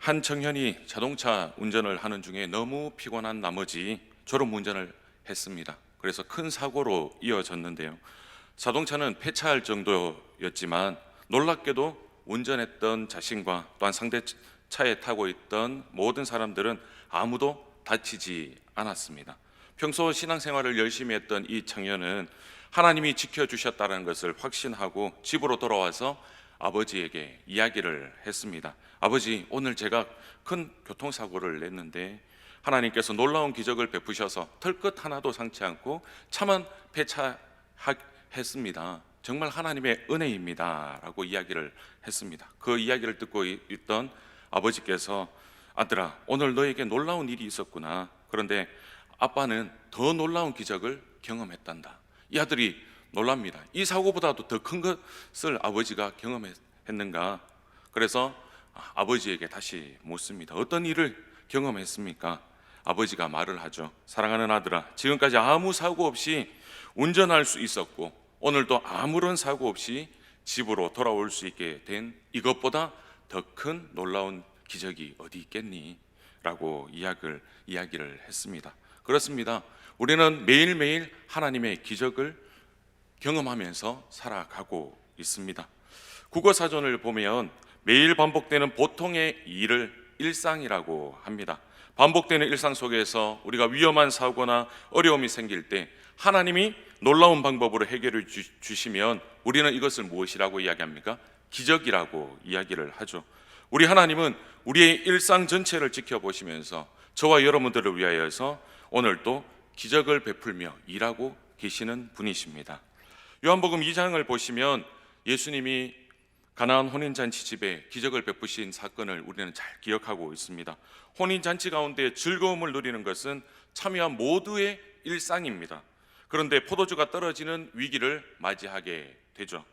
한 청년이 자동차 운전을 하는 중에 너무 피곤한 나머지 졸음 운전을 했습니다. 그래서 큰 사고로 이어졌는데요. 자동차는 폐차할 정도였지만 놀랍게도 운전했던 자신과 또한 상대 차에 타고 있던 모든 사람들은 아무도 다치지 않았습니다. 평소 신앙생활을 열심히 했던 이 청년은 하나님이 지켜주셨다는 것을 확신하고 집으로 돌아와서 아버지에게 이야기를 했습니다. 아버지, 오늘 제가 큰 교통사고를 냈는데 하나님께서 놀라운 기적을 베푸셔서 털끝 하나도 상치 않고 차만 폐차했습니다. 정말 하나님의 은혜입니다 라고 이야기를 했습니다. 그 이야기를 듣고 있던 아버지께서 아들아, 오늘 너에게 놀라운 일이 있었구나. 그런데 아빠는 더 놀라운 기적을 경험했단다. 이 아들이 놀랍니다. 이 사고보다도 더 큰 것을 아버지가 경험했는가? 그래서 아버지에게 다시 묻습니다. 어떤 일을 경험했습니까? 아버지가 말을 하죠. 사랑하는 아들아, 지금까지 아무 사고 없이 운전할 수 있었고 오늘도 아무런 사고 없이 집으로 돌아올 수 있게 된 이것보다 더 큰 놀라운 기적이 어디 있겠니? 라고 이야기를 했습니다. 그렇습니다. 우리는 매일매일 하나님의 기적을 경험하면서 살아가고 있습니다. 국어사전을 보면 매일 반복되는 보통의 일을 일상이라고 합니다. 반복되는 일상 속에서 우리가 위험한 사고나 어려움이 생길 때 하나님이 놀라운 방법으로 해결해 주시면 우리는 이것을 무엇이라고 이야기합니까? 기적이라고 이야기를 하죠. 우리 하나님은 우리의 일상 전체를 지켜보시면서 저와 여러분들을 위하여서 오늘도 기적을 베풀며 일하고 계시는 분이십니다. 요한복음 2장을 보시면 예수님이 가나안 혼인잔치 집에 기적을 베푸신 사건을 우리는 잘 기억하고 있습니다. 혼인잔치 가운데 즐거움을 누리는 것은 참여한 모두의 일상입니다. 그런데 포도주가 떨어지는 위기를 맞이하게 되죠.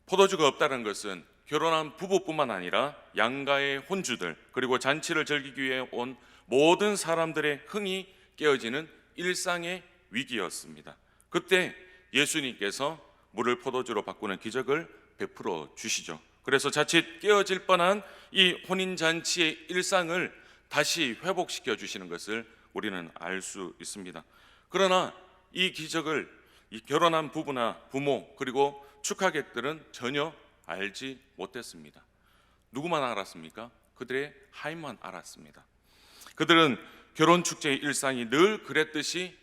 포도주가 없다는 것은 결혼한 부부뿐만 아니라 양가의 혼주들 그리고 잔치를 즐기기 위해 온 모든 사람들의 흥이 깨어지는 일상의 위기였습니다. 그때 예수님께서 물을 포도주로 바꾸는 기적을 베풀어 주시죠. 그래서 자칫 깨어질 뻔한 이 혼인잔치의 일상을 다시 회복시켜 주시는 것을 우리는 알 수 있습니다. 그러나 이 기적을 이 결혼한 부부나 부모 그리고 축하객들은 전혀 알지 못했습니다. 누구만 알았습니까? 그들의 하인만 알았습니다. 그들은 결혼 축제의 일상이 늘 그랬듯이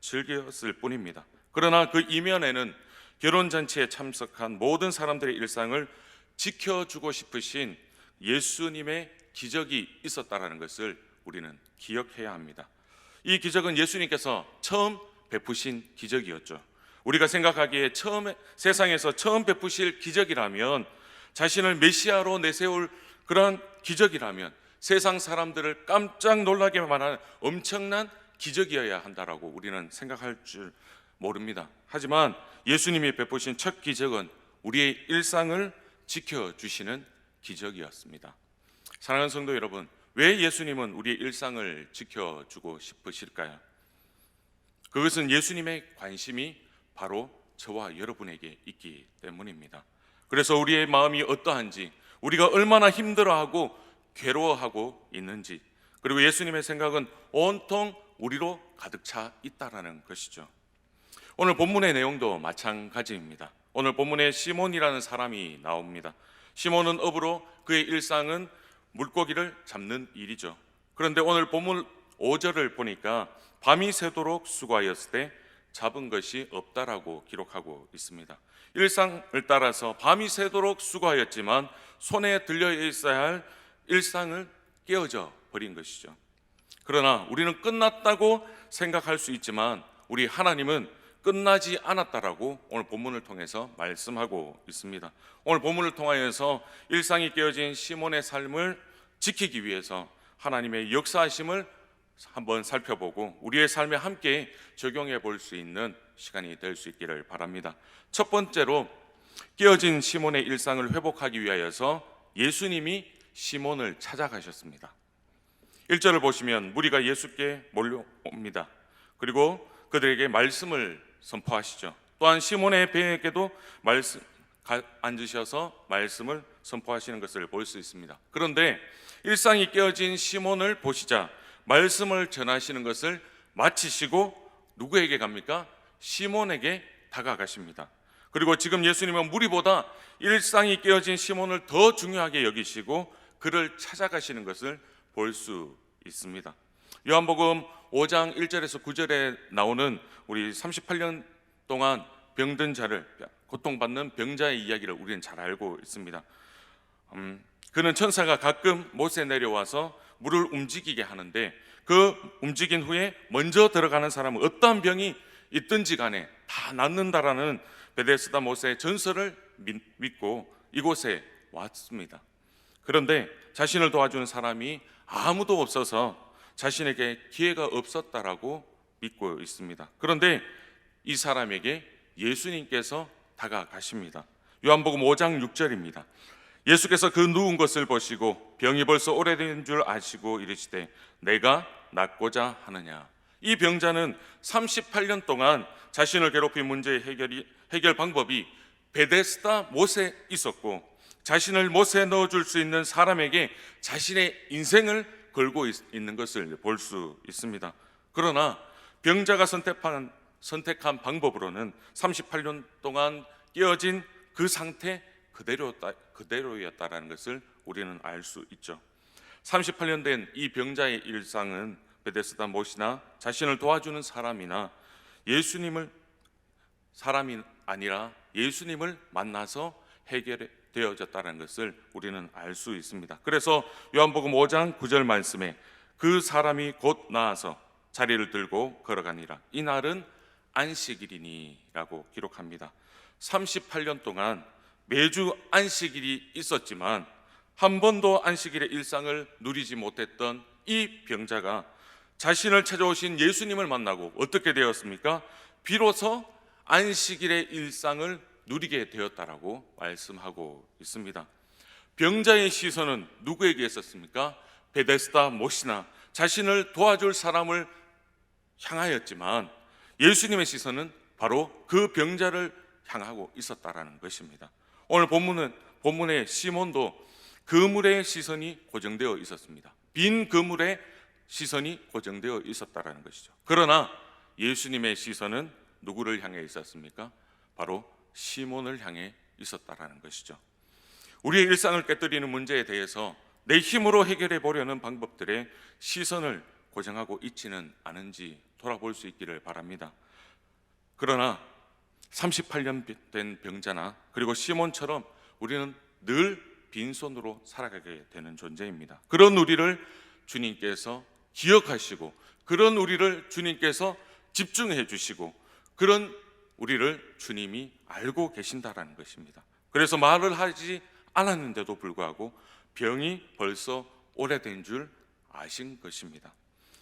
즐겼을 뿐입니다. 그러나 그 이면에는 결혼잔치에 참석한 모든 사람들의 일상을 지켜주고 싶으신 예수님의 기적이 있었다는 것을 우리는 기억해야 합니다. 이 기적은 예수님께서 처음 베푸신 기적이었죠. 우리가 생각하기에 세상에서 처음 베푸실 기적이라면, 자신을 메시아로 내세울 그런 기적이라면 세상 사람들을 깜짝 놀라게 만한 엄청난 기적이어야 한다라고 우리는 생각할 줄 모릅니다. 하지만 예수님이 베푸신 첫 기적은 우리의 일상을 지켜주시는 기적이었습니다. 사랑하는 성도 여러분, 왜 예수님은 우리의 일상을 지켜주고 싶으실까요? 그것은 예수님의 관심이 바로 저와 여러분에게 있기 때문입니다. 그래서 우리의 마음이 어떠한지, 우리가 얼마나 힘들어하고 괴로워하고 있는지, 그리고 예수님의 생각은 온통 우리로 가득 차 있다라는 것이죠. 오늘 본문의 내용도 마찬가지입니다. 오늘 본문에 시몬이라는 사람이 나옵니다. 시몬은 업으로 그의 일상은 물고기를 잡는 일이죠. 그런데 오늘 본문 5절을 보니까 밤이 새도록 수고하였을 때 잡은 것이 없다라고 기록하고 있습니다. 일상을 따라서 밤이 새도록 수고하였지만 손에 들려 있어야 할 일상을 깨어져 버린 것이죠. 그러나 우리는 끝났다고 생각할 수 있지만 우리 하나님은 끝나지 않았다라고 오늘 본문을 통해서 말씀하고 있습니다. 오늘 본문을 통하여서 일상이 깨어진 시몬의 삶을 지키기 위해서 하나님의 역사하심을 한번 살펴보고 우리의 삶에 함께 적용해 볼 수 있는 시간이 될 수 있기를 바랍니다. 첫 번째로 깨어진 시몬의 일상을 회복하기 위하여서 예수님이 시몬을 찾아가셨습니다. 1절을 보시면 무리가 예수께 몰려옵니다. 그리고 그들에게 말씀을 선포하시죠. 또한 시몬의 배에게도 앉으셔서 말씀을 선포하시는 것을 볼 수 있습니다. 그런데 일상이 깨어진 시몬을 보시자 말씀을 전하시는 것을 마치시고 누구에게 갑니까? 시몬에게 다가가십니다. 그리고 지금 예수님은 무리보다 일상이 깨어진 시몬을 더 중요하게 여기시고 그를 찾아가시는 것을 볼 수 있습니다. 요한복음 5장 1절에서 9절에 나오는 우리 38년 동안 병든 자를 고통받는 병자의 이야기를 우리는 잘 알고 있습니다. 그는 천사가 가끔 못에 내려와서 물을 움직이게 하는데 그 움직인 후에 먼저 들어가는 사람은 어떠한 병이 있든지 간에 다 낫는다라는 베데스다 못의 전설을 믿고 이곳에 왔습니다. 그런데 자신을 도와주는 사람이 아무도 없어서 자신에게 기회가 없었다라고 믿고 있습니다. 그런데 이 사람에게 예수님께서 다가가십니다. 요한복음 5장 6절입니다. 예수께서 그 누운 것을 보시고 병이 벌써 오래된 줄 아시고 이르시되 내가 낫고자 하느냐. 이 병자는 38년 동안 자신을 괴롭힌 문제의 해결 방법이 베데스다 못에 있었고 자신을 못에 넣어줄 수 있는 사람에게 자신의 인생을 걸고 있는 것을 볼 수 있습니다. 그러나 병자가 선택한 방법으로는 38년 동안 깨어진 그 상태 그대로였다라는 것을 우리는 알 수 있죠. 38년 된 이 병자의 일상은 베데스다 못이나 자신을 도와주는 사람이나 사람이 아니라 예수님을 만나서 해결되어졌다는 것을 우리는 알 수 있습니다. 그래서 요한복음 5장 9절 말씀에 그 사람이 곧 나아서 자리를 들고 걸어가니라. 이날은 안식일이니라고 기록합니다. 38년 동안 매주 안식일이 있었지만 한 번도 안식일의 일상을 누리지 못했던 이 병자가 자신을 찾아오신 예수님을 만나고 어떻게 되었습니까? 비로소 안식일의 일상을 누리게 되었다라고 말씀하고 있습니다. 병자의 시선은 누구에게 있었습니까? 베데스다 못이나 자신을 도와줄 사람을 향하였지만 예수님의 시선은 바로 그 병자를 향하고 있었다라는 것입니다. 오늘 본문의 시몬도 그물의 시선이 고정되어 있었습니다. 빈 그물의 시선이 고정되어 있었다라는 것이죠. 그러나 예수님의 시선은 누구를 향해 있었습니까? 바로 시몬을 향해 있었다라는 것이죠. 우리의 일상을 깨뜨리는 문제에 대해서 내 힘으로 해결해 보려는 방법들의 시선을 고정하고 있지는 않은지 돌아볼 수 있기를 바랍니다. 그러나 38년 된 병자나 그리고 시몬처럼 우리는 늘 빈손으로 살아가게 되는 존재입니다. 그런 우리를 주님께서 기억하시고 그런 우리를 주님께서 집중해 주시고 그런 우리를 주님이 알고 계신다라는 것입니다. 그래서 말을 하지 않았는데도 불구하고 병이 벌써 오래된 줄 아신 것입니다.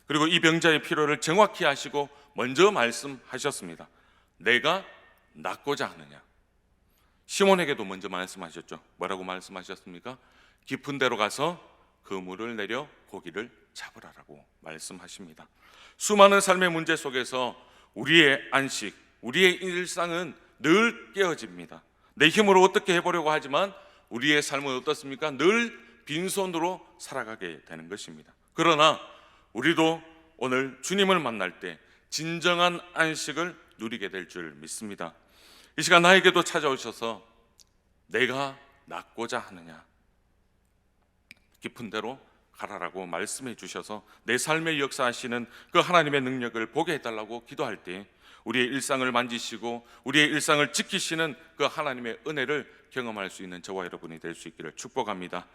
그리고 이 병자의 필요를 정확히 아시고 먼저 말씀하셨습니다. 내가 낫고자 하느냐. 시몬에게도 먼저 말씀하셨죠. 뭐라고 말씀하셨습니까? 깊은 데로 가서 그물을 내려 고기를 잡으라라고 말씀하십니다. 수많은 삶의 문제 속에서 우리의 안식, 우리의 일상은 늘 깨어집니다. 내 힘으로 어떻게 해보려고 하지만 우리의 삶은 어떻습니까? 늘 빈손으로 살아가게 되는 것입니다. 그러나 우리도 오늘 주님을 만날 때 진정한 안식을 누리게 될 줄 믿습니다. 이 시간 나에게도 찾아오셔서 내가 낫고자 하느냐, 깊은 데로 가라라고 말씀해 주셔서 내 삶에 역사하시는 그 하나님의 능력을 보게 해달라고 기도할 때 우리의 일상을 만지시고 우리의 일상을 지키시는 그 하나님의 은혜를 경험할 수 있는 저와 여러분이 될 수 있기를 축복합니다.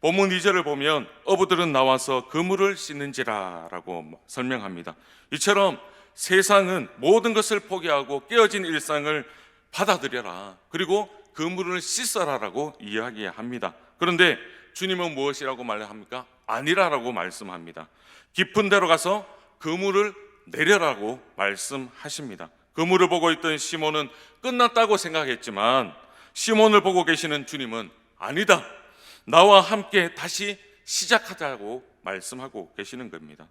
본문 2절을 보면 어부들은 나와서 그물을 씻는지라 라고 설명합니다. 이처럼 세상은 모든 것을 포기하고 깨어진 일상을 받아들여라, 그리고 그물을 씻어라라고 이야기합니다. 그런데 주님은 무엇이라고 말합니까? 아니라라고 말씀합니다. 깊은 데로 가서 그물을 내려라고 말씀하십니다. 그물을 보고 있던 시몬은 끝났다고 생각했지만 시몬을 보고 계시는 주님은 아니다, 나와 함께 다시 시작하자고 말씀하고 계시는 겁니다.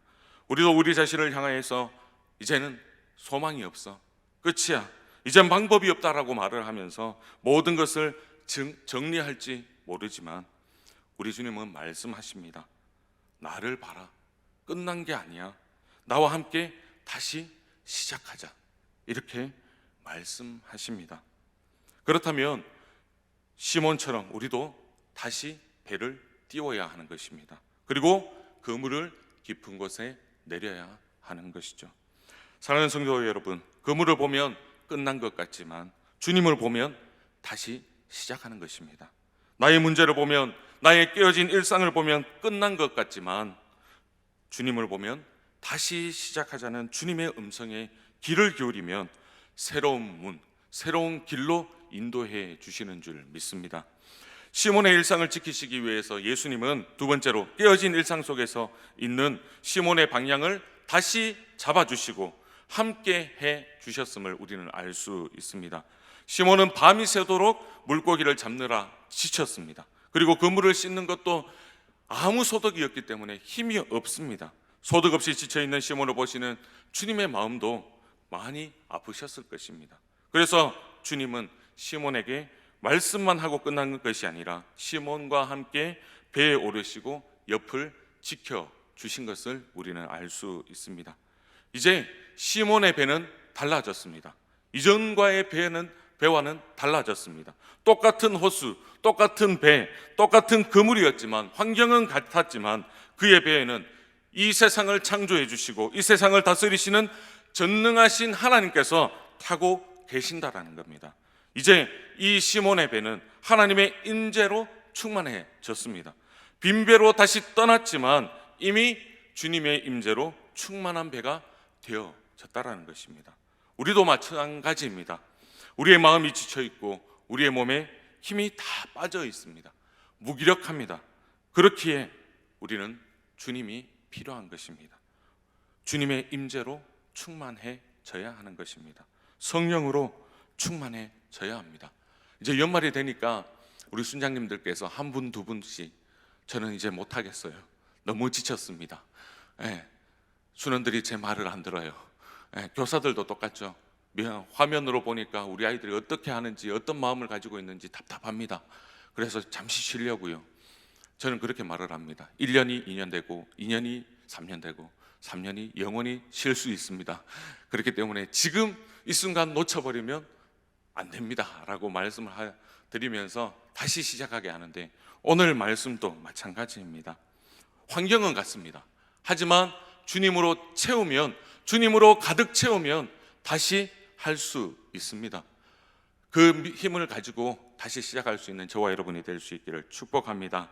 우리도 우리 자신을 향하여서 이제는 소망이 없어, 끝이야, 이젠 방법이 없다라고 말을 하면서 모든 것을 정리할지 모르지만 우리 주님은 말씀하십니다. 나를 봐라. 끝난 게 아니야. 나와 함께 다시 시작하자. 이렇게 말씀하십니다. 그렇다면 시몬처럼 우리도 다시 배를 띄워야 하는 것입니다. 그리고 그물을 깊은 곳에 내려야 하는 것이죠. 사랑하는 성도 여러분, 그물을 보면 끝난 것 같지만 주님을 보면 다시 시작하는 것입니다. 나의 문제를 보면, 나의 깨어진 일상을 보면 끝난 것 같지만 주님을 보면 다시 시작하자는 주님의 음성에 귀를 기울이면 새로운 문, 새로운 길로 인도해 주시는 줄 믿습니다. 시몬의 일상을 지키시기 위해서 예수님은 두 번째로 깨어진 일상 속에서 있는 시몬의 방향을 다시 잡아주시고 함께 해 주셨음을 우리는 알 수 있습니다. 시몬은 밤이 새도록 물고기를 잡느라 지쳤습니다. 그리고 그물을 씻는 것도 아무 소득이 없기 때문에 힘이 없습니다. 소득 없이 지쳐있는 시몬을 보시는 주님의 마음도 많이 아프셨을 것입니다. 그래서 주님은 시몬에게 말씀만 하고 끝난 것이 아니라 시몬과 함께 배에 오르시고 옆을 지켜주신 것을 우리는 알 수 있습니다. 이제 시몬의 배는 달라졌습니다. 이전과의 배와는 달라졌습니다. 똑같은 호수, 똑같은 배, 똑같은 그물이었지만, 환경은 같았지만 그의 배에는 이 세상을 창조해 주시고 이 세상을 다스리시는 전능하신 하나님께서 타고 계신다라는 겁니다. 이제 이 시몬의 배는 하나님의 인재로 충만해졌습니다. 빈배로 다시 떠났지만 이미 주님의 임재로 충만한 배가 되어졌다라는 것입니다. 우리도 마찬가지입니다. 우리의 마음이 지쳐 있고 우리의 몸에 힘이 다 빠져 있습니다. 무기력합니다. 그렇기에 우리는 주님이 필요한 것입니다. 주님의 임재로 충만해져야 하는 것입니다. 성령으로 충만해져야 합니다. 이제 연말이 되니까 우리 순장님들께서 한 분, 두 분씩 저는 이제 못하겠어요. 너무 지쳤습니다. 순원들이 제 말을 안 들어요. 교사들도 똑같죠. 화면으로 보니까 우리 아이들이 어떻게 하는지, 어떤 마음을 가지고 있는지 답답합니다. 그래서 잠시 쉬려고요. 저는 그렇게 말을 합니다. 1년이 2년 되고 2년이 3년 되고 3년이 영원히 쉴 수 있습니다. 그렇기 때문에 지금 이 순간 놓쳐버리면 안 됩니다 라고 말씀을 드리면서 다시 시작하게 하는데, 오늘 말씀도 마찬가지입니다. 환경은 같습니다. 하지만 주님으로 채우면, 주님으로 가득 채우면 다시 할 수 있습니다. 그 힘을 가지고 다시 시작할 수 있는 저와 여러분이 될 수 있기를 축복합니다.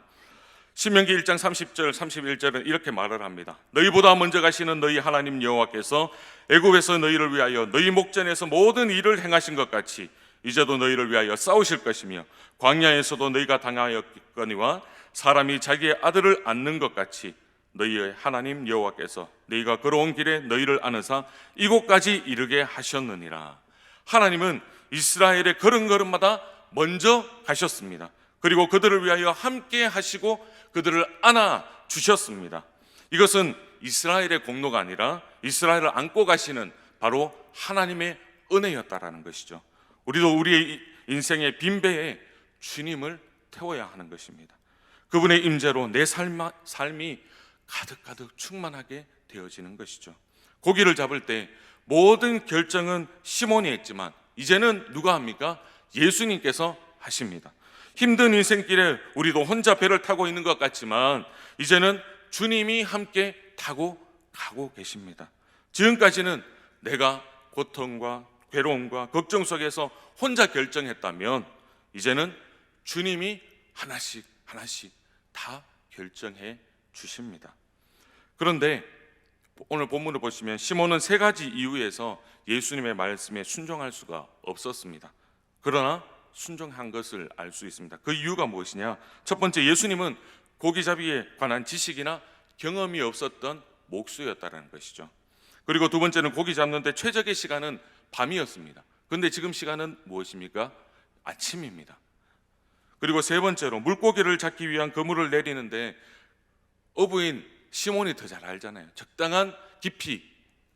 신명기 1장 30절 31절은 이렇게 말을 합니다. 너희보다 먼저 가시는 너희 하나님 여호와께서 애굽에서 너희를 위하여 너희 목전에서 모든 일을 행하신 것 같이 이제도 너희를 위하여 싸우실 것이며, 광야에서도 너희가 당하였거니와 사람이 자기의 아들을 안는 것 같이 너희의 하나님 여호와께서 너희가 걸어온 길에 너희를 안으사 이곳까지 이르게 하셨느니라. 하나님은 이스라엘의 걸음걸음마다 먼저 가셨습니다. 그리고 그들을 위하여 함께 하시고 그들을 안아 주셨습니다. 이것은 이스라엘의 공로가 아니라 이스라엘을 안고 가시는 바로 하나님의 은혜였다라는 것이죠. 우리도 우리의 인생의 빈배에 주님을 태워야 하는 것입니다. 그분의 임재로 내 삶이 가득가득 충만하게 되어지는 것이죠. 고기를 잡을 때 모든 결정은 시몬이 했지만 이제는 누가 합니까? 예수님께서 하십니다. 힘든 인생길에 우리도 혼자 배를 타고 있는 것 같지만 이제는 주님이 함께 타고 가고 계십니다. 지금까지는 내가 고통과 괴로움과 걱정 속에서 혼자 결정했다면 이제는 주님이 하나씩 다 결정해 주십니다. 그런데 오늘 본문을 보시면 시몬은 세 가지 이유에서 예수님의 말씀에 순종할 수가 없었습니다. 그러나 순종한 것을 알 수 있습니다. 그 이유가 무엇이냐? 첫 번째, 예수님은 고기잡이에 관한 지식이나 경험이 없었던 목수였다는 것이죠. 그리고 두 번째는 고기 잡는데 최적의 시간은 밤이었습니다. 그런데 지금 시간은 무엇입니까? 아침입니다. 그리고 세 번째로 물고기를 잡기 위한 그물을 내리는데 어부인 시몬이 더 잘 알잖아요. 적당한 깊이.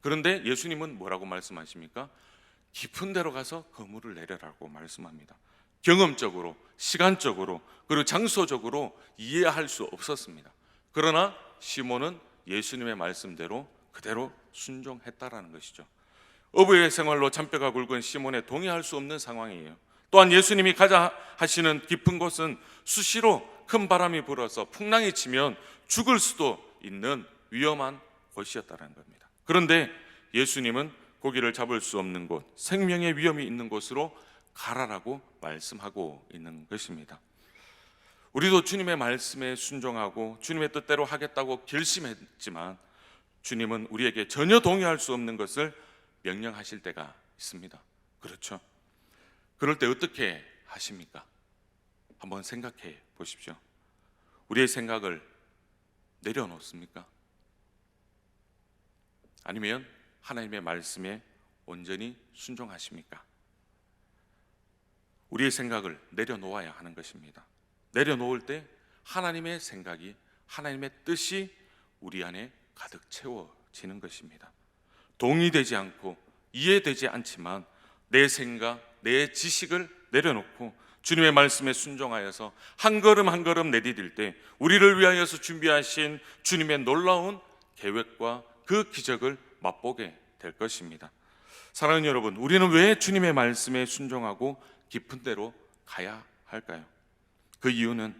그런데 예수님은 뭐라고 말씀하십니까? 깊은 데로 가서 그물을 내려라고 말씀합니다. 경험적으로 시간적으로 그리고 장소적으로 이해할 수 없었습니다. 그러나 시몬은 예수님의 말씀대로 그대로 순종했다라는 것이죠. 어부의 생활로 잔뼈가 굵은 시몬에 동의할 수 없는 상황이에요. 또한 예수님이 가자 하시는 깊은 곳은 수시로 큰 바람이 불어서 풍랑이 치면 죽을 수도 있는 위험한 곳이었다는 겁니다. 그런데 예수님은 고기를 잡을 수 없는 곳, 생명의 위험이 있는 곳으로 가라라고 말씀하고 있는 것입니다. 우리도 주님의 말씀에 순종하고 주님의 뜻대로 하겠다고 결심했지만 주님은 우리에게 전혀 동의할 수 없는 것을 명령하실 때가 있습니다. 그렇죠? 그럴 때 어떻게 하십니까? 한번 생각해 보십시오. 우리의 생각을 내려놓습니까? 아니면 하나님의 말씀에 온전히 순종하십니까? 우리의 생각을 내려놓아야 하는 것입니다. 내려놓을 때 하나님의 생각이, 하나님의 뜻이 우리 안에 가득 채워지는 것입니다. 동의되지 않고 이해되지 않지만 내 생각, 내 지식을 내려놓고 주님의 말씀에 순종하여서 한 걸음 한 걸음 내디딜 때 우리를 위하여서 준비하신 주님의 놀라운 계획과 그 기적을 맛보게 될 것입니다. 사랑하는 여러분, 우리는 왜 주님의 말씀에 순종하고 깊은 데로 가야 할까요? 그 이유는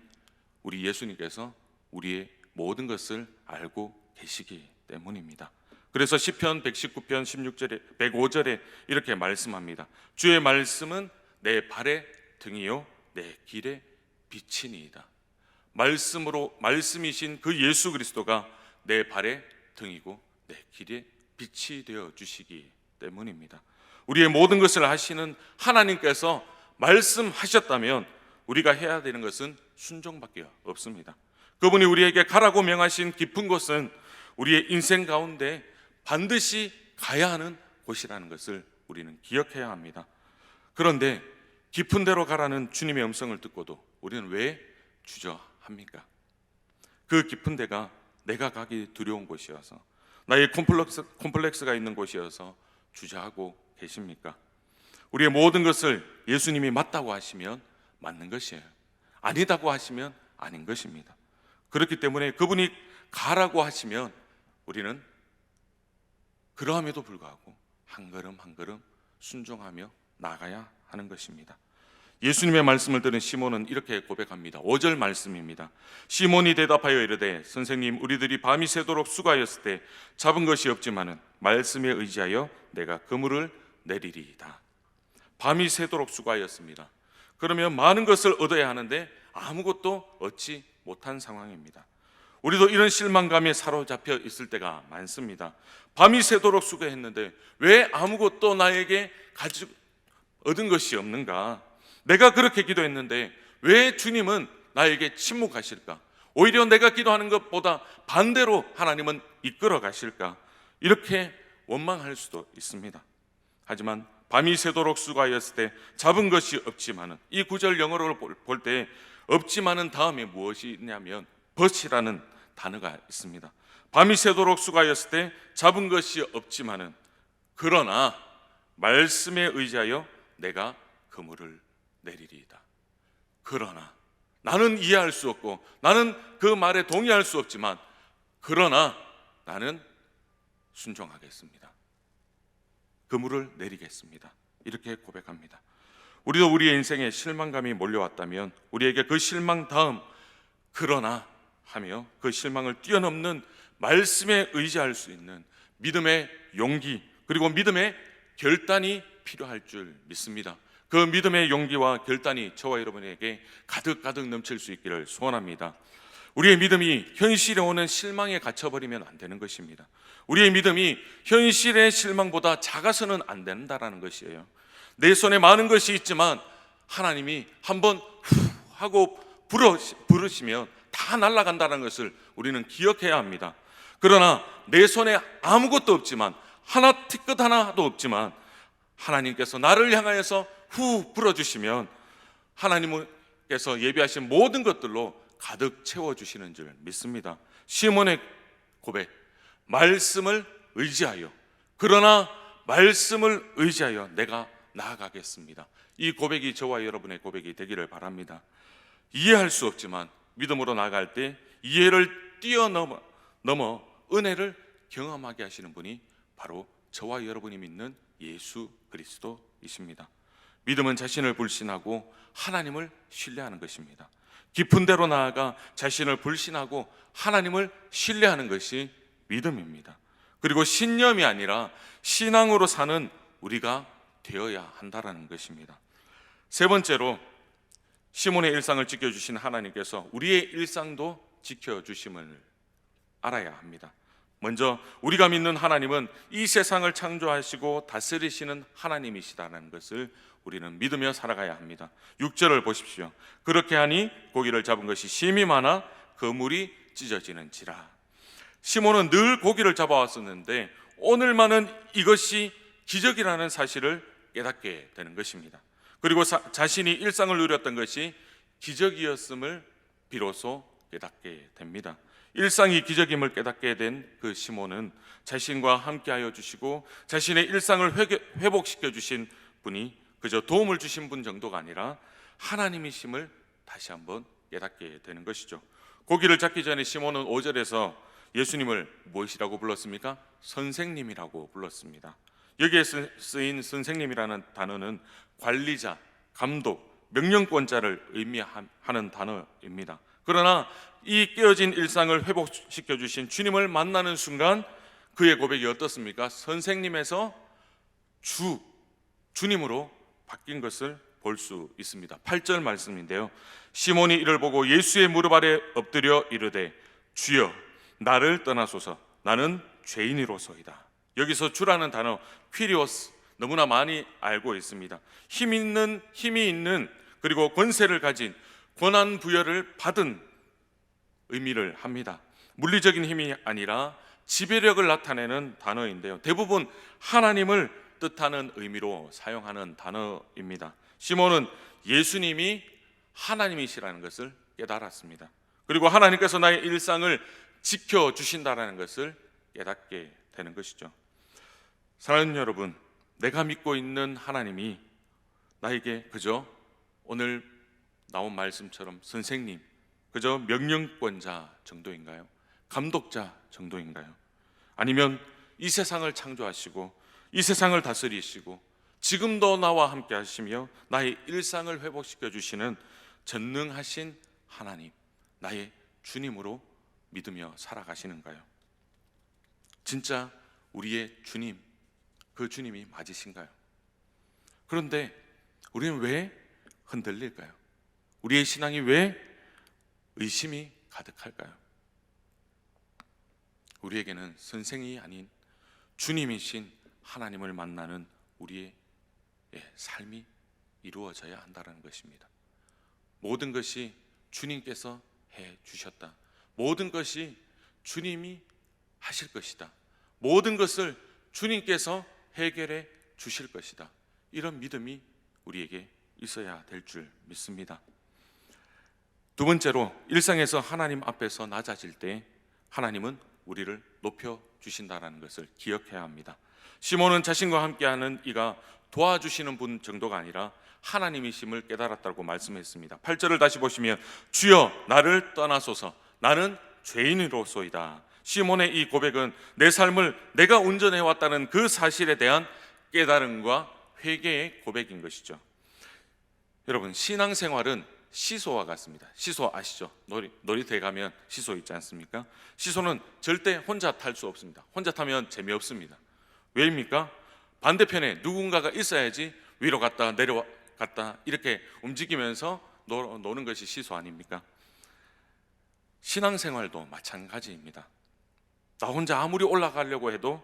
우리 예수님께서 우리의 모든 것을 알고 계시기 때문입니다. 그래서 시편 119편 16절에 105절에 이렇게 말씀합니다. 주의 말씀은 내 발의 등이요 내 길의 빛이니이다. 말씀이신 그 예수 그리스도가 내 발의 등이고 내 길의 빛이 되어 주시기 때문입니다. 우리의 모든 것을 하시는 하나님께서 말씀하셨다면 우리가 해야 되는 것은 순종밖에 없습니다. 그분이 우리에게 가라고 명하신 깊은 곳은 우리의 인생 가운데 반드시 가야 하는 곳이라는 것을 우리는 기억해야 합니다. 그런데 깊은 데로 가라는 주님의 음성을 듣고도 우리는 왜 주저합니까? 그 깊은 데가 내가 가기 두려운 곳이어서, 나의 콤플렉스가 있는 곳이어서 주저하고 계십니까? 우리의 모든 것을 예수님이 맞다고 하시면 맞는 것이에요. 아니다고 하시면 아닌 것입니다. 그렇기 때문에 그분이 가라고 하시면 우리는 그러함에도 불구하고 한 걸음 한 걸음 순종하며 나가야 하는 것입니다. 예수님의 말씀을 들은 시몬은 이렇게 고백합니다. 5절 말씀입니다. 시몬이 대답하여 이르되 선생님, 우리들이 밤이 새도록 수고하였을 때 잡은 것이 없지만은 말씀에 의지하여 내가 그물을 내리리이다. 밤이 새도록 수고하였습니다. 그러면 많은 것을 얻어야 하는데 아무것도 얻지 못한 상황입니다. 우리도 이런 실망감에 사로잡혀 있을 때가 많습니다. 밤이 새도록 수고했는데 왜 아무것도 나에게 얻은 것이 없는가? 내가 그렇게 기도했는데 왜 주님은 나에게 침묵하실까? 오히려 내가 기도하는 것보다 반대로 하나님은 이끌어 가실까? 이렇게 원망할 수도 있습니다. 하지만 밤이 새도록 수고하였을 때 잡은 것이 없지만은, 이 구절 영어로 볼 때 없지만은 다음에 무엇이 있냐면 but이라는 단어가 있습니다. 밤이 새도록 수고하였을 때 잡은 것이 없지만은 그러나 말씀에 의지하여 내가 그물을 내리리이다. 그러나 나는 이해할 수 없고 나는 그 말에 동의할 수 없지만 그러나 나는 순종하겠습니다. 그물을 내리겠습니다. 이렇게 고백합니다. 우리도 우리의 인생에 실망감이 몰려왔다면 우리에게 그 실망 다음 그러나 하며 그 실망을 뛰어넘는 말씀에 의지할 수 있는 믿음의 용기, 그리고 믿음의 결단이 필요할 줄 믿습니다. 그 믿음의 용기와 결단이 저와 여러분에게 가득가득 넘칠 수 있기를 소원합니다. 우리의 믿음이 현실에 오는 실망에 갇혀버리면 안 되는 것입니다. 우리의 믿음이 현실의 실망보다 작아서는 안 된다는 것이에요. 내 손에 많은 것이 있지만 하나님이 한번 후 하고 부르시면 다 날아간다는 것을 우리는 기억해야 합니다. 그러나 내 손에 아무것도 없지만, 하나 티끌 하나도 없지만 하나님께서 나를 향하여서 후 불어주시면 하나님께서 예비하신 모든 것들로 가득 채워주시는 줄 믿습니다. 시몬의 고백, 말씀을 의지하여, 그러나 말씀을 의지하여 내가 나아가겠습니다. 이 고백이 저와 여러분의 고백이 되기를 바랍니다. 이해할 수 없지만 믿음으로 나아갈 때 이해를 뛰어넘어 은혜를 경험하게 하시는 분이 바로 저와 여러분이 믿는 예수 그리스도이십니다. 믿음은 자신을 불신하고 하나님을 신뢰하는 것입니다. 깊은 데로 나아가 자신을 불신하고 하나님을 신뢰하는 것이 믿음입니다. 그리고 신념이 아니라 신앙으로 사는 우리가 되어야 한다는 것입니다. 세 번째로 시몬의 일상을 지켜주신 하나님께서 우리의 일상도 지켜주심을 알아야 합니다. 먼저 우리가 믿는 하나님은 이 세상을 창조하시고 다스리시는 하나님이시다는 것을 우리는 믿으며 살아가야 합니다. 6절을 보십시오. 그렇게 하니 고기를 잡은 것이 심히 많아 그물이 찢어지는지라. 시몬은 늘 고기를 잡아왔었는데 오늘만은 이것이 기적이라는 사실을 깨닫게 되는 것입니다. 그리고 자신이 일상을 누렸던 것이 기적이었음을 비로소 깨닫게 됩니다. 일상이 기적임을 깨닫게 된 그 시몬은 자신과 함께하여 주시고 자신의 일상을 회복시켜 주신 분이 그저 도움을 주신 분 정도가 아니라 하나님이심을 다시 한번 깨닫게 되는 것이죠. 고기를 잡기 전에 시몬은 5절에서 예수님을 무엇이라고 불렀습니까? 선생님이라고 불렀습니다. 여기에 쓰인 선생님이라는 단어는 관리자, 감독, 명령권자를 의미하는 단어입니다. 그러나 이 깨어진 일상을 회복시켜 주신 주님을 만나는 순간 그의 고백이 어떻습니까? 선생님에서 주님으로 바뀐 것을 볼 수 있습니다. 8절 말씀인데요. 시몬이 이를 보고 예수의 무릎 아래 엎드려 이르되 주여 나를 떠나소서 나는 죄인이로소이다. 여기서 주라는 단어 퀴리오스 너무나 많이 알고 있습니다. 힘이 있는 그리고 권세를 가진 권한 부여를 받은 의미를 합니다. 물리적인 힘이 아니라 지배력을 나타내는 단어인데요. 대부분 하나님을 뜻하는 의미로 사용하는 단어입니다. 시몬은 예수님이 하나님이시라는 것을 깨달았습니다. 그리고 하나님께서 나의 일상을 지켜주신다는 것을 깨닫게 되는 것이죠. 사랑하는 여러분, 내가 믿고 있는 하나님이 나에게 그저 오늘 나온 말씀처럼 선생님, 그저 명령권자 정도인가요? 감독자 정도인가요? 아니면 이 세상을 창조하시고 이 세상을 다스리시고 지금도 나와 함께 하시며 나의 일상을 회복시켜 주시는 전능하신 하나님, 나의 주님으로 믿으며 살아가시는가요? 진짜 우리의 주님, 그 주님이 맞으신가요? 그런데 우리는 왜 흔들릴까요? 우리의 신앙이 왜 의심이 가득할까요? 우리에게는 선생이 아닌 주님이신 하나님을 만나는 우리의 삶이 이루어져야 한다는 것입니다. 모든 것이 주님께서 해 주셨다. 모든 것이 주님이 하실 것이다. 모든 것을 주님께서 해결해 주실 것이다. 이런 믿음이 우리에게 있어야 될 줄 믿습니다. 두 번째로 일상에서 하나님 앞에서 낮아질 때 하나님은 우리를 높여 주신다는 것을 기억해야 합니다. 시몬은 자신과 함께하는 이가 도와주시는 분 정도가 아니라 하나님이심을 깨달았다고 말씀했습니다. 8절을 다시 보시면 주여 나를 떠나소서 나는 죄인으로소이다. 시몬의 이 고백은 내 삶을 내가 운전해왔다는 그 사실에 대한 깨달음과 회개의 고백인 것이죠. 여러분, 신앙생활은 시소와 같습니다. 시소 아시죠? 놀이터에 가면 시소 있지 않습니까? 시소는 절대 혼자 탈 수 없습니다. 혼자 타면 재미없습니다. 왜입니까? 반대편에 누군가가 있어야지 위로 갔다 내려갔다 이렇게 움직이면서 노는 것이 시소 아닙니까? 신앙생활도 마찬가지입니다. 나 혼자 아무리 올라가려고 해도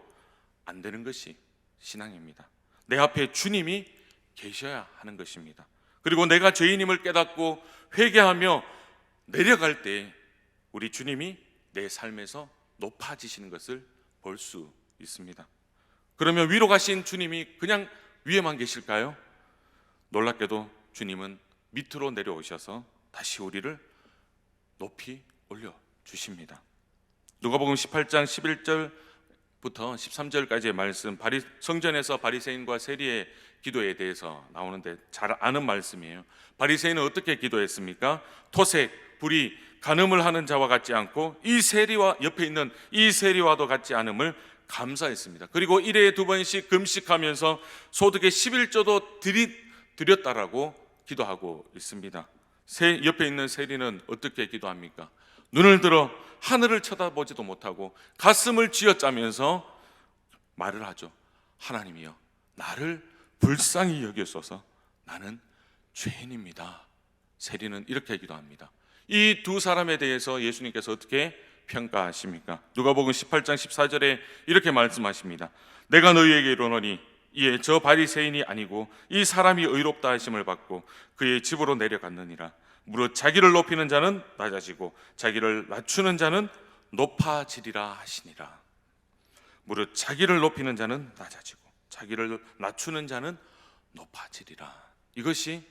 안 되는 것이 신앙입니다. 내 앞에 주님이 계셔야 하는 것입니다. 그리고 내가 죄인임을 깨닫고 회개하며 내려갈 때 우리 주님이 내 삶에서 높아지시는 것을 볼 수 있습니다. 그러면 위로 가신 주님이 그냥 위에만 계실까요? 놀랍게도 주님은 밑으로 내려오셔서 다시 우리를 높이 올려주십니다. 누가복음 18장 11절부터 13절까지의 말씀, 성전에서 바리새인과 세리의 기도에 대해서 나오는데 잘 아는 말씀이에요. 바리새인은 어떻게 기도했습니까? 토색, 불의, 간음을 하는 자와 같지 않고 이 세리와 옆에 있는 이 세리와도 같지 않음을 감사했습니다. 그리고 일회에 2번씩 금식하면서 소득의 11조도 드렸다라고 기도하고 있습니다. 옆에 있는 세리는 어떻게 기도합니까? 눈을 들어 하늘을 쳐다보지도 못하고 가슴을 쥐어짜면서 말을 하죠. 하나님이여, 나를 불쌍히 여기소서. 나는 죄인입니다. 세리는 이렇게 기도합니다. 이 두 사람에 대해서 예수님께서 어떻게 평가하십니까? 누가복음 18장 14절에 이렇게 말씀하십니다. 내가 너희에게 이르노니 이에 저 바리새인이 아니고 이 사람이 의롭다 하심을 받고 그의 집으로 내려갔느니라. 무릇 자기를 높이는 자는 낮아지고 자기를 낮추는 자는 높아지리라 하시니라. 무릇 자기를 높이는 자는 낮아지고 자기를 낮추는 자는 높아지리라. 이것이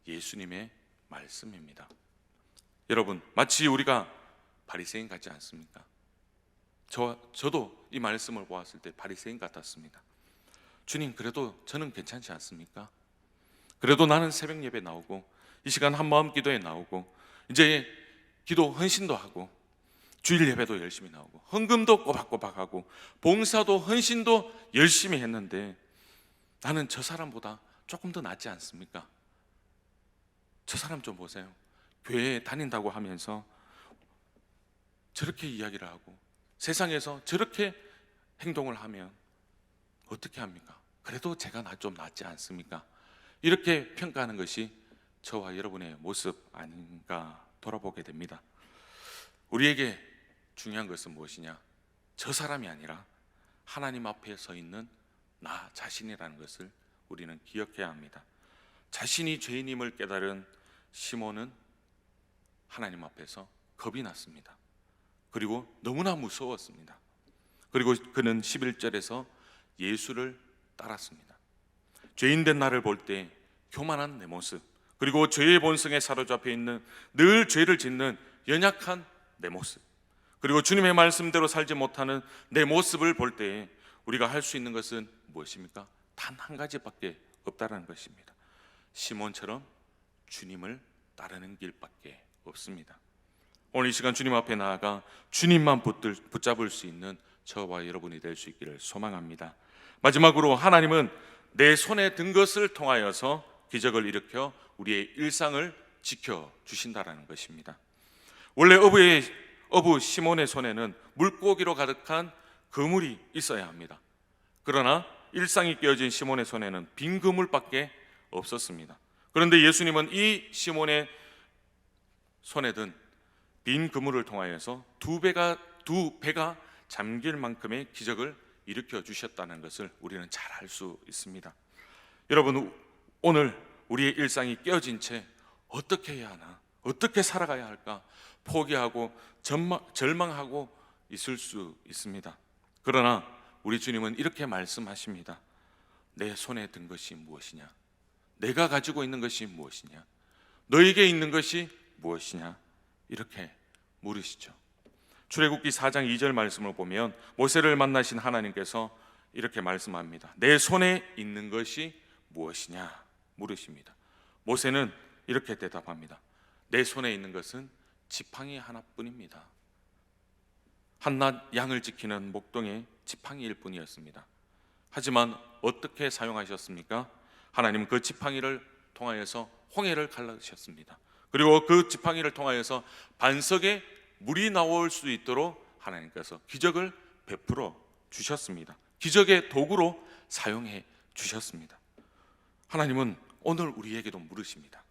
예수님의 말씀입니다. 여러분, 마치 우리가 바리새인 같지 않습니까? 저도 이 말씀을 보았을 때 바리새인 같았습니다. 주님, 그래도 저는 괜찮지 않습니까? 그래도 나는 새벽 예배 나오고 이 시간 한마음 기도에 나오고 이제 기도 헌신도 하고 주일 예배도 열심히 나오고 헌금도 꼬박꼬박하고 봉사도 헌신도 열심히 했는데 나는 저 사람보다 조금 더 낫지 않습니까? 저 사람 좀 보세요. 교회에 다닌다고 하면서 저렇게 이야기를 하고 세상에서 저렇게 행동을 하면 어떻게 합니까? 그래도 제가 좀 낫지 않습니까? 이렇게 평가하는 것이 저와 여러분의 모습 아닌가 돌아보게 됩니다. 우리에게 중요한 것은 무엇이냐? 저 사람이 아니라 하나님 앞에 서 있는 나 자신이라는 것을 우리는 기억해야 합니다. 자신이 죄인임을 깨달은 시몬은 하나님 앞에서 겁이 났습니다. 그리고 너무나 무서웠습니다. 그리고 그는 11절에서 예수를 따랐습니다. 죄인된 나를 볼 때 교만한 내 모습, 그리고 죄의 본성에 사로잡혀 있는 늘 죄를 짓는 연약한 내 모습, 그리고 주님의 말씀대로 살지 못하는 내 모습을 볼 때 우리가 할 수 있는 것은 무엇입니까? 단 한 가지밖에 없다는 것입니다. 시몬처럼 주님을 따르는 길밖에 없습니다. 오늘 이 시간 주님 앞에 나아가 주님만 붙잡을 수 있는 저와 여러분이 될 수 있기를 소망합니다. 마지막으로 하나님은 내 손에 든 것을 통하여서 기적을 일으켜 우리의 일상을 지켜주신다는 것입니다. 원래 어부 시몬의 손에는 물고기로 가득한 그물이 있어야 합니다. 그러나 일상이 깨어진 시몬의 손에는 빈 그물밖에 없었습니다. 그런데 예수님은 이 시몬의 손에 든 빈 그물을 통하여서 두 배가 잠길 만큼의 기적을 일으켜 주셨다는 것을 우리는 잘 알 수 있습니다. 여러분, 오늘 우리의 일상이 깨어진 채 어떻게 해야 하나? 어떻게 살아가야 할까? 포기하고 절망하고 있을 수 있습니다. 그러나 우리 주님은 이렇게 말씀하십니다. 내 손에 든 것이 무엇이냐? 내가 가지고 있는 것이 무엇이냐? 너에게 있는 것이 무엇이냐? 이렇게 물으시죠. 출애굽기 4장 2절 말씀을 보면 모세를 만나신 하나님께서 이렇게 말씀합니다. 내 손에 있는 것이 무엇이냐? 물으십니다. 모세는 이렇게 대답합니다. 내 손에 있는 것은 지팡이 하나뿐입니다. 한낱 양을 지키는 목동의 지팡이일 뿐이었습니다. 하지만 어떻게 사용하셨습니까? 하나님은 그 지팡이를 통하여서 홍해를 갈라주셨습니다. 그리고 그 지팡이를 통하여서 반석에 물이 나올 수 있도록 하나님께서 기적을 베풀어 주셨습니다. 기적의 도구로 사용해 주셨습니다. 하나님은 오늘 우리에게도 물으십니다.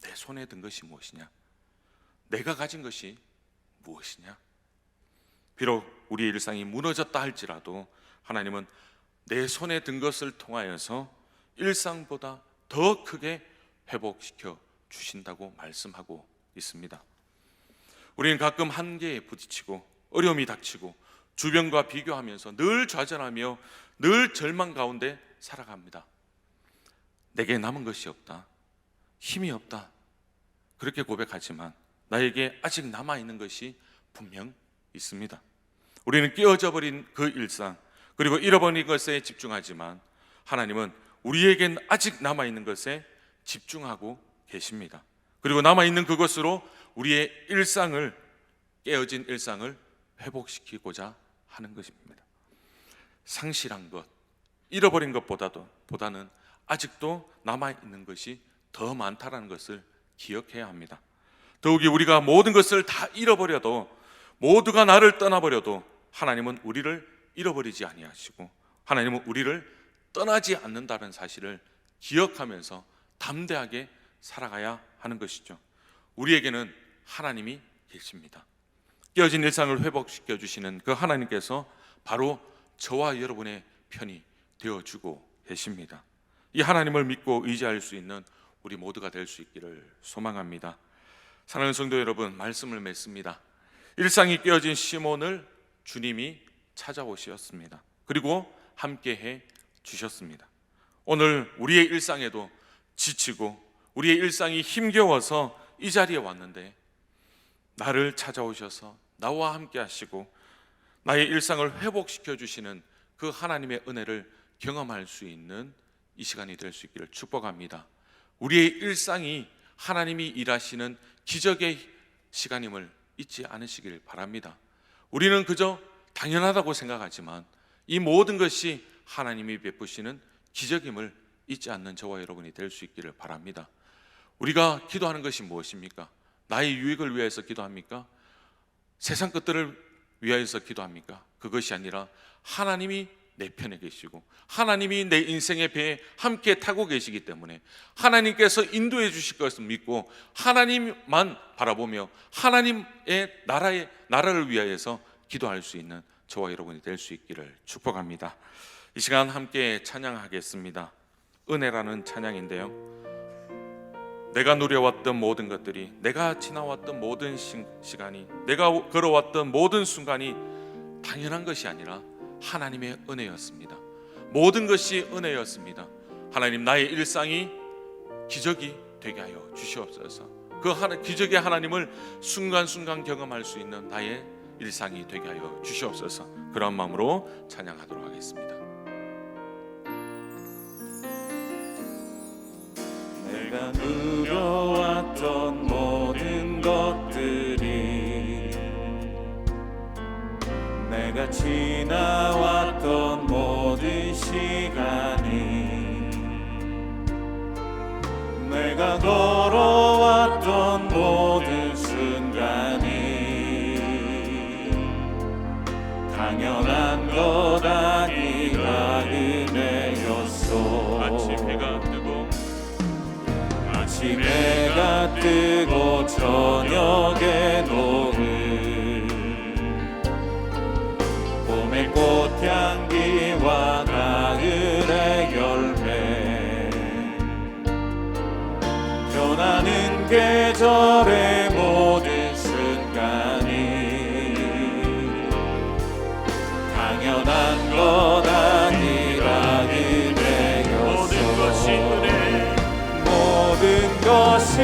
내 손에 든 것이 무엇이냐? 내가 가진 것이 무엇이냐? 비록 우리의 일상이 무너졌다 할지라도 하나님은 내 손에 든 것을 통하여서 일상보다 더 크게 회복시켜 주신다고 말씀하고 있습니다. 우리는 가끔 한계에 부딪히고 어려움이 닥치고 주변과 비교하면서 늘 좌절하며 늘 절망 가운데 살아갑니다. 내게 남은 것이 없다, 힘이 없다, 그렇게 고백하지만 나에게 아직 남아있는 것이 분명 있습니다. 우리는 깨어져 버린 그 일상, 그리고 잃어버린 것에 집중하지만 하나님은 우리에겐 아직 남아있는 것에 집중하고 계십니다. 그리고 남아있는 그것으로 우리의 일상을, 깨어진 일상을 회복시키고자 하는 것입니다. 상실한 것, 잃어버린 것보다는 아직도 남아있는 것이 더 많다는 것을 기억해야 합니다. 더욱이 우리가 모든 것을 다 잃어버려도, 모두가 나를 떠나버려도 하나님은 우리를 잃어버리지 아니하시고 하나님은 우리를 떠나지 않는다는 사실을 기억하면서 담대하게 살아가야 하는 것이죠. 우리에게는 하나님이 계십니다. 깨어진 일상을 회복시켜 주시는 그 하나님께서 바로 저와 여러분의 편이 되어주고 계십니다. 이 하나님을 믿고 의지할 수 있는 우리 모두가 될 수 있기를 소망합니다. 사랑하는 성도 여러분, 말씀을 맺습니다. 일상이 깨어진 시몬을 주님이 찾아오셨습니다. 그리고 함께해 주셨습니다. 오늘 우리의 일상에도 지치고 우리의 일상이 힘겨워서 이 자리에 왔는데 나를 찾아오셔서 나와 함께 하시고 나의 일상을 회복시켜 주시는 그 하나님의 은혜를 경험할 수 있는 이 시간이 될 수 있기를 축복합니다. 우리의 일상이 하나님이 일하시는 기적의 시간임을 잊지 않으시길 바랍니다. 우리는 그저 당연하다고 생각하지만 이 모든 것이 하나님이 베푸시는 기적임을 잊지 않는 저와 여러분이 될 수 있기를 바랍니다. 우리가 기도하는 것이 무엇입니까? 나의 유익을 위해서 기도합니까? 세상 것들을 위하여서 기도합니까? 그것이 아니라 하나님이 내 편에 계시고 하나님이 내 인생의 배에 함께 타고 계시기 때문에 하나님께서 인도해 주실 것을 믿고 하나님만 바라보며 하나님의 나라를 위하여서 기도할 수 있는 저와 여러분이 될 수 있기를 축복합니다. 이 시간 함께 찬양하겠습니다. 은혜라는 찬양인데요, 내가 누려왔던 모든 것들이, 내가 지나왔던 모든 시간이, 내가 걸어왔던 모든 순간이 당연한 것이 아니라 하나님의 은혜였습니다. 모든 것이 은혜였습니다. 하나님, 나의 일상이 기적이 되게 하여 주시옵소서. 그 기적의 하나님을 순간순간 경험할 수 있는 나의 일상이 되게 하여 주시옵소서. 그런 마음으로 찬양하도록 하겠습니다. 내가 누려왔던 모든 것들이, 내가 지나왔던 모든 시간이, 내가 걸어왔던 모든 순간이 당연한 것 아니라 은혜였소. 아침 해가 뜨고 저녁에 노을, 봄의 꽃향기와 가을의 열매, 변하는 계절의 모든 순간이 당연한 것 아니라 은혜였소. 모든 것이 은혜, 모든 것이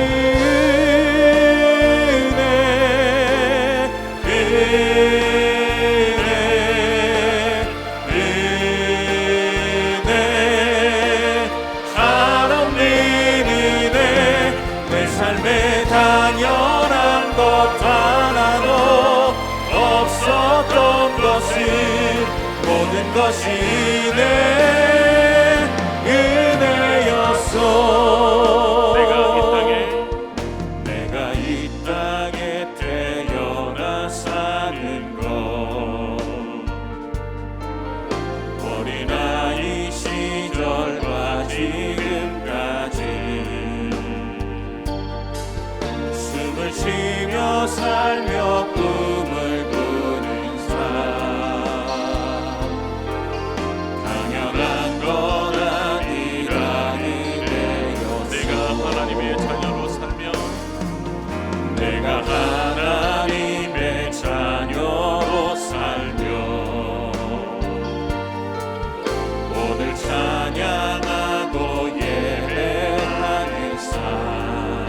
은혜, 한없는 은혜, 내 삶에 당연한 것 하나도 없었던 것을, 모든 것이 내 은혜였소. 내가 이 땅에 태어나 사는 것, 어린아이 시절과 지금까지 숨을 쉬며 살며 꿈을 꾸는 삶, 당연한 것 아니라 은혜였소. 내가 하나님의 자녀로 살며, 내가 하나님의 자녀로 살며 오늘 찬양하고 예배하는 삶,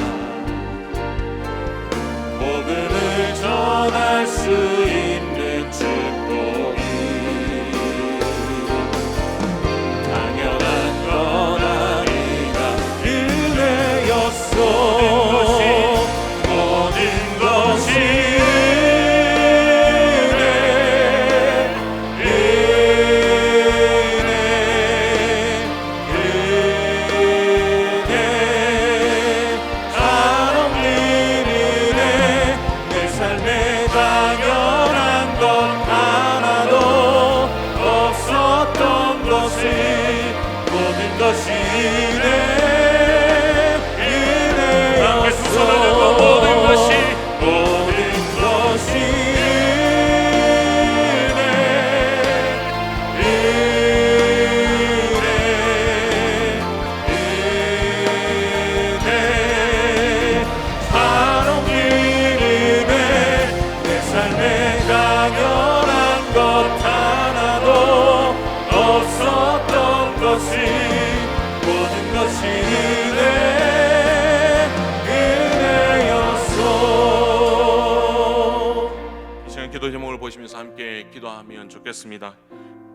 복음을 바라보시면서 함께 기도하면 좋겠습니다.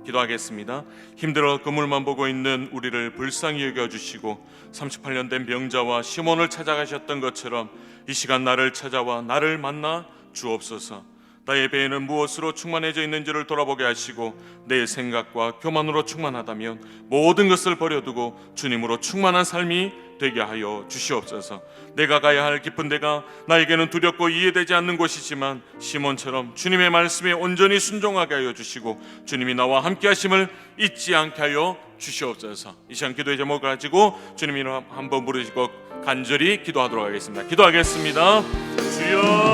기도하겠습니다. 힘들어 그물만 보고 있는 우리를 불쌍히 여겨주시고 38년 된 병자와 시몬을 찾아가셨던 것처럼 이 시간 나를 찾아와 나를 만나 주옵소서. 나의 배에는 무엇으로 충만해져 있는지를 돌아보게 하시고 내 생각과 교만으로 충만하다면 모든 것을 버려두고 주님으로 충만한 삶이 되게 하여 주시옵소서. 내가 가야 할 깊은 데가 나에게는 두렵고 이해되지 않는 곳이지만 시몬처럼 주님의 말씀에 온전히 순종하게 하여 주시고 주님이 나와 함께 하심을 잊지 않게 하여 주시옵소서. 이 시간 기도의 제목을 가지고 주님 이름 한번 부르시고 간절히 기도하도록 하겠습니다. 기도하겠습니다. 주여